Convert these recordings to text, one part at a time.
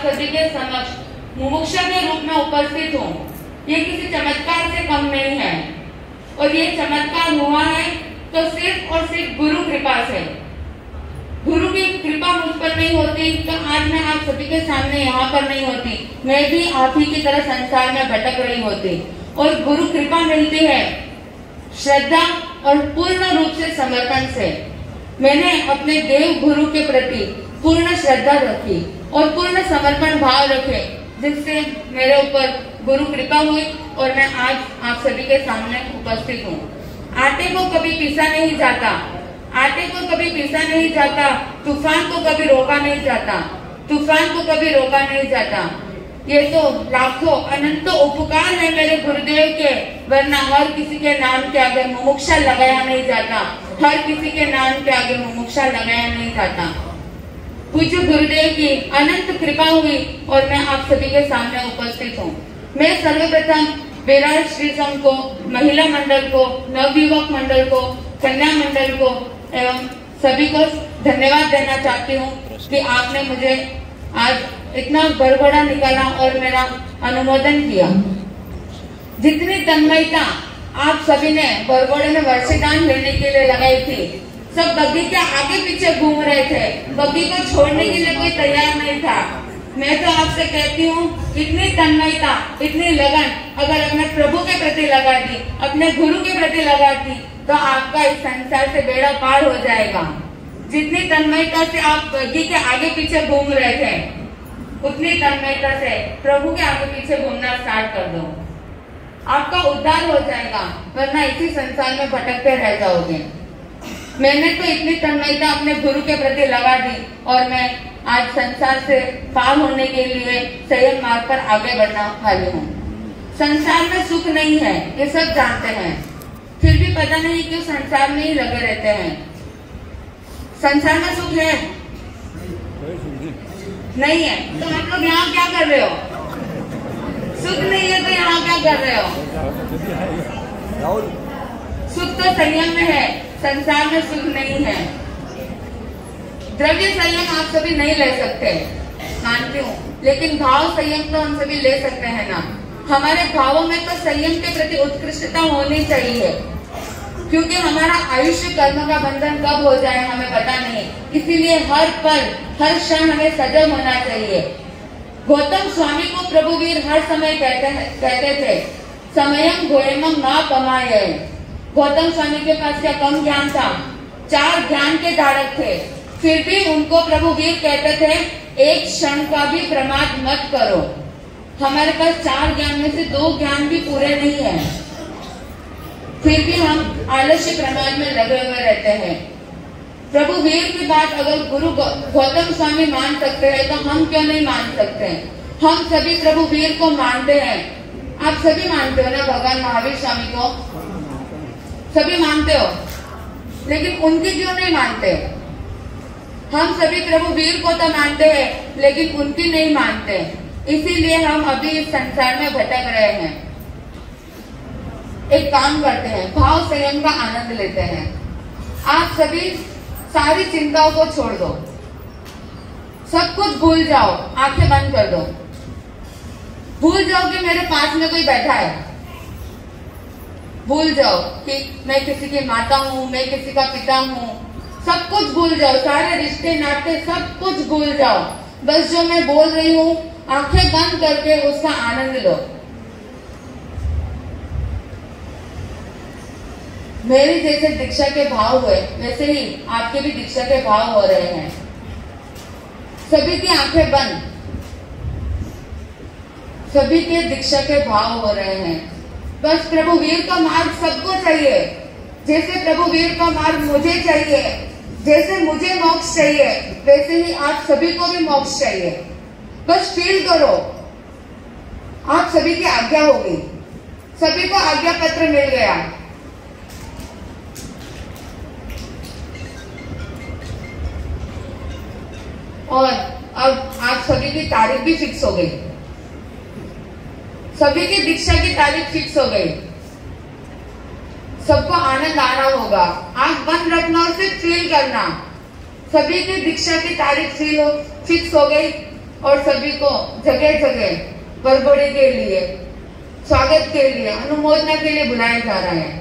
आप सभी के समक्ष मुमुक्षा के रूप में उपस्थित हूँ, ये किसी चमत्कार से कम नहीं है। और ये चमत्कार हुआ है तो सिर्फ और सिर्फ गुरु कृपा से। गुरु की कृपा मुझ पर नहीं होती तो आज मैं आप सभी के सामने यहाँ पर नहीं होती, मैं भी आप ही की तरह संसार में भटक रही होती। और गुरु कृपा मिलती है श्रद्धा और पूर्ण रूप से समर्पण से। मैंने अपने देव गुरु के प्रति पूर्ण श्रद्धा रखी और पूर्ण समर्पण भाव रखे, जिससे मेरे ऊपर गुरु कृपा हुई और मैं आज आप सभी के सामने उपस्थित हूँ। आटे को कभी पीसा नहीं जाता, आटे को कभी पीसा नहीं जाता, तूफान को कभी रोका नहीं जाता, तूफान को कभी रोका नहीं जाता। ये तो लाखों अनंतों उपकार है मेरे गुरुदेव के, वरना हर किसी के नाम के आगे मुमुक्षा लगाया नहीं जाता, हर किसी के नाम के आगे मुमुक्षा लगाया नहीं जाता। पूज्य गुरुदेव की अनंत कृपा हुई और मैं आप सभी के सामने उपस्थित हूँ। मैं सर्वप्रथम विराट श्री संघ को, महिला मंडल को, नवयुवक मंडल को, कन्या मंडल को एवं सभी को धन्यवाद देना चाहती हूँ कि आपने मुझे आज इतना बड़बड़ा निकाला और मेरा अनुमोदन किया। जितनी तन्मयता आप सभी ने बड़बड़े में वर्षदान लेने के लिए लगाई थी, सब बग्गी के आगे पीछे घूम रहे थे, बग्गी को छोड़ने के लिए कोई तैयार नहीं था। मैं तो आपसे कहती हूँ, इतनी तन्मयता, इतनी लगन अगर अपने प्रभु के प्रति लगा दी, अपने गुरु के प्रति लगा दी, तो आपका इस संसार से बेड़ा पार हो जाएगा। जितनी तन्मयता से आप बग्गी के आगे पीछे घूम रहे थे, उतनी तन्मयता से प्रभु के आगे पीछे घूमना स्टार्ट कर दो, आपका उद्धार हो जाएगा, वरना इसी संसार में भटकते रह जाओगे। मैंने तो इतनी तन्मयता अपने गुरु के प्रति लगा दी और मैं आज संसार से पार होने के लिए संयम मार्ग पर आगे बढ़ना वाली हूँ। संसार में सुख नहीं है, ये सब जानते हैं, फिर भी पता नहीं क्यों संसार में ही लगे रहते हैं। संसार में सुख है? नहीं है तो आप लोग यहाँ क्या कर रहे हो? सुख नहीं है तो यहाँ क्या कर रहे हो? सुख तो संयम में है, संसार में सुख नहीं है। द्रव्य संयम आप सभी नहीं ले सकते, मानती हूँ, लेकिन भाव संयम तो हम सभी ले सकते हैं ना। हमारे भावों में तो संयम के प्रति उत्कृष्टता होनी चाहिए, क्योंकि हमारा आयुष्य कर्म का बंधन कब हो जाए हमें पता नहीं, इसीलिए हर पल हर क्षण हमें सजग होना चाहिए। गौतम स्वामी को प्रभुवीर हर समय कहते थे, समयम गोयमम ना कमाए। गौतम स्वामी के पास क्या कम ज्ञान था? 4 ज्ञान के धारक थे, फिर भी उनको प्रभुवीर कहते थे, एक क्षण का भी प्रमाद मत करो। हमारे पास 4 ज्ञान में से 2 ज्ञान भी पूरे नहीं है, फिर भी हम आलस्य प्रमाद में लगे हुए रहते हैं। प्रभुवीर की बात अगर गुरु गौतम स्वामी मान सकते हैं तो हम क्यों नहीं मान सकते? हम सभी प्रभुवीर को मानते हैं। आप सभी मानते हो ना भगवान महावीर स्वामी को? सभी मानते हो, लेकिन उनकी क्यों नहीं मानते? हम सभी प्रभुवीर को तो मानते हैं, लेकिन उनकी नहीं मानते, इसीलिए हम अभी इस संसार में भटक रहे हैं। एक काम करते हैं, भाव संयम का आनंद लेते हैं। आप सभी सारी चिंताओं को छोड़ दो, सब कुछ भूल जाओ, आंखें बंद कर दो, भूल जाओ कि मेरे पास में कोई बैठा है, भूल जाओ कि मैं किसी की माता हूँ, मैं किसी का पिता हूँ, सब कुछ भूल जाओ, सारे रिश्ते नाते सब कुछ भूल जाओ। बस जो मैं बोल रही हूँ आंखें बंद करके उसका आनंद लो। मेरी जैसे दीक्षा के भाव हुए वैसे ही आपके भी दीक्षा के भाव हो रहे हैं। सभी की आंखें बंद, सभी के दीक्षा के भाव हो रहे हैं। बस प्रभुवीर का मार्ग सबको चाहिए, जैसे प्रभुवीर का मार्ग मुझे चाहिए, जैसे मुझे मोक्ष चाहिए वैसे ही आप सभी को भी मोक्ष चाहिए। बस फील करो, आप सभी की आज्ञा होगी, सभी को आज्ञा पत्र मिल गया। और अब आप सभी की तारीख भी फिक्स हो गई, सभी की दीक्षा की तारीख फिक्स हो गई। सबको आनंद आना होगा, आंख बंद रखना और सिर्फ फील करना। सभी की दीक्षा की तारीख फिक्स हो गई। और सभी को जगह जगह बरबड़ी के लिए, स्वागत के लिए, अनुमोदना के लिए बुलाया जा रहा है।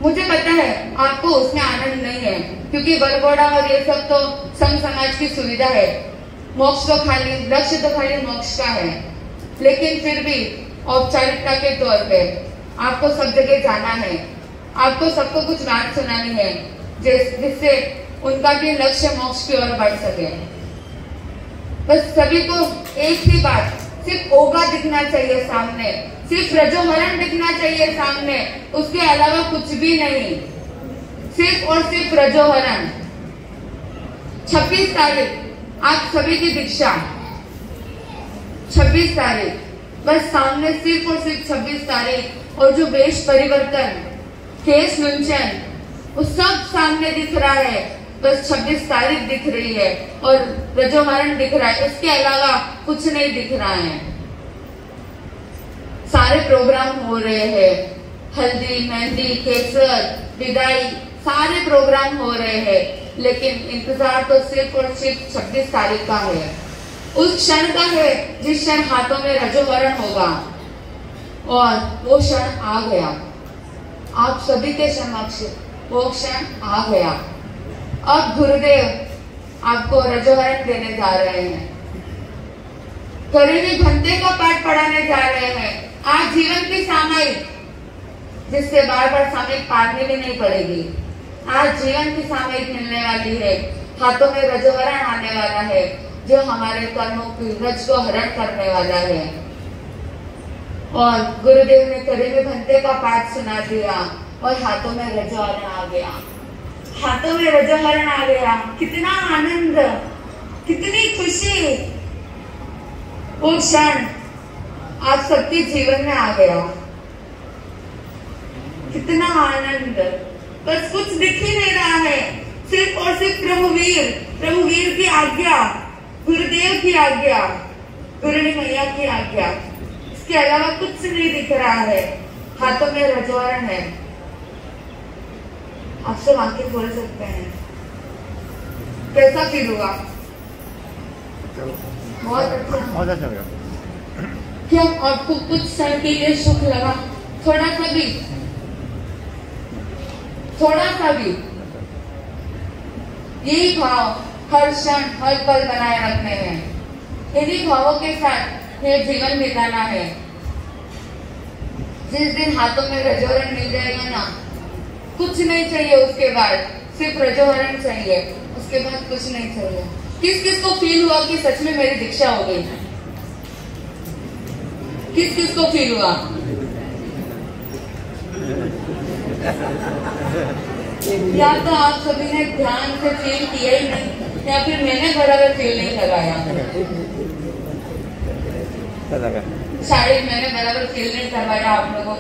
मुझे पता है आपको उसमें आनंद नहीं है, क्योंकि बरबड़ा और ये सब तो संघ समाज की सुविधा है। मोक्ष तो खाली, लक्ष्य तो खाली मोक्ष का है, लेकिन फिर भी औपचारिकता के तौर पे आपको सब जगह जाना है, आपको सबको कुछ बात सुनानी है जिससे उनका भी लक्ष्य मोक्ष की ओर बढ़ सके। बस सभी को एक ही बात, सिर्फ ओगा दिखना चाहिए सामने, सिर्फ रजोहरण दिखना चाहिए सामने, उसके अलावा कुछ भी नहीं, सिर्फ और सिर्फ रजोहरण। 26 तारीख आप सभी की दीक्षा, 26 तारीख, बस सामने सिर्फ और सिर्फ 26 तारीख, और जो वेश परिवर्तन, केश लुंचन, वो सब सामने दिख रहा है। बस 26 तारीख दिख रही है और रजोहरण दिख रहा है, उसके अलावा कुछ नहीं दिख रहा है। सारे प्रोग्राम हो रहे हैं, हल्दी, मेहंदी, केसर, विदाई, सारे प्रोग्राम हो रहे हैं, लेकिन इंतजार तो सिर्फ और सिर्फ 26 तारीख का है। उस क्षण का है जिस क्षण हाथों में रजोहरण होगा, और वो क्षण आ गया। आप सभी के समक्ष वो क्षण आ गया। अब गुरुदेव आपको रजोहरण देने जा रहे हैं, करीबी भंते का पाठ पढ़ाने जा रहे हैं। आज जीवन की सामयिक, जिससे बार बार सामयिक पारनी भी नहीं पड़ेगी, आज जीवन की सामयिक मिलने वाली है। हाथों में रजोहरण आने वाला है, जो हमारे कर्मों की रज को हरण करने वाला है। और गुरुदेव ने करीबी भंते का पाठ सुना दिया और हाथों में रजोहरण आ गया, हाथों में रजोहरण आ गया। कितना आनंद, कितनी खुशी, वो क्षण आप सबके जीवन में आ गया। कितना आनंद, बस कुछ दिख ही नहीं रहा है, सिर्फ और सिर्फ प्रभुवीर की आज्ञा, गुरुदेव की आज्ञा, गुरुनी मैया की आज्ञा, इसके अलावा कुछ नहीं दिख रहा है। हाथों में रजोहरण है। आप सब आंखें खोल सकते हैं। कैसा फील हुआ? बहुत अच्छा लगा। क्या आपको कुछ क्षण के लिए सुख लगा? थोड़ा सा भी, थोड़ा सा भी। यही भाव हर क्षण हर पल बनाए रखने हैं। इन्हीं भावों के साथ ये जीवन बिताना है। जिस दिन हाथों में रजोहरण मिल जाएगा ना, कुछ नहीं चाहिए उसके बाद, सिर्फ रजोहरण चाहिए, उसके बाद कुछ नहीं चाहिए। किस किस को फील हुआ कि सच में मेरी दीक्षा हो गई? किस किस को फील हुआ? या तो आप सभी ने ध्यान से फील किया ही नहीं, या फिर मैंने बराबर फील नहीं लगाया। शायद मैंने बराबर फील नहीं करवाया आप लोगों को।